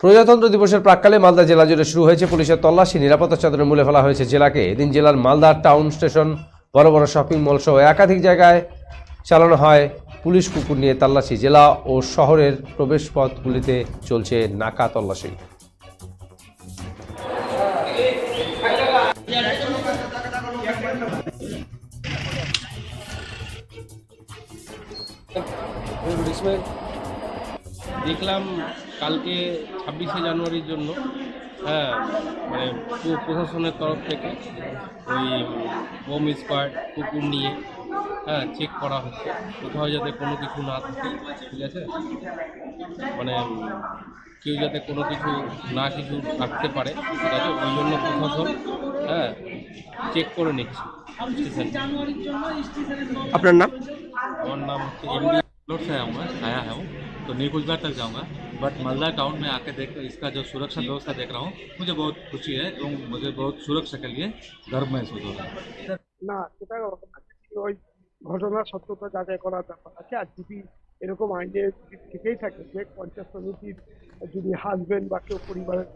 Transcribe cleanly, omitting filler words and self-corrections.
প্রজাতন্ত্র দিবসের প্রাক্কালে মালদা জেলা জুড়ে শুরু হয়েছে পুলিশের তল্লাশি। নিরাপত্তা চাদরে মুলে ফেলা হয়েছে জেলাকে। এদিন জেলার মালদা টাউন স্টেশন, বড় বড় শপিং মল সহ একাধিক জায়গায় চালানো হয় পুলিশ কুকুর নিয়ে তল্লাশি। জেলা ও শহরের প্রবেশপথগুলিতে চলছে নাকা তল্লাশি। দেখলাম কালকে 26শে জানুয়ারির জন্য মানে প্রশাসনের তরফ থেকে ওই হোম স্কোয়াড কুকুর নিয়ে চেক করা হচ্ছে, কোথাও যাতে কোনো কিছু না থাকে, ঠিক আছে, মানে কেউ যাতে কোনো কিছু রাখতে পারে, ঠিক আছে, ওই জন্য প্রশাসন চেক করে নিচ্ছে স্টেশন। আপনার নাম? আমার নাম হচ্ছে এমডি से आया है हूँ, तो न्यू कुचबिहार तक जाऊँगा, बट मालदा टाउन में आके देख इसका जो सुरक्षा व्यवस्था देख रहा हूँ, मुझे बहुत खुशी है এবং मुझे बहुत सुरक्षा के लिए गर्व महसूस हो रहा है। না, সেটা ওই ঘটনার সত্যতা যাচাই করার ব্যাপার আছে। আর যদি এরকম আইনে থেকেই থাকে যে পঞ্চায়েত সমিতির যদি হাজবেন্ড বা কেউ পরিবারের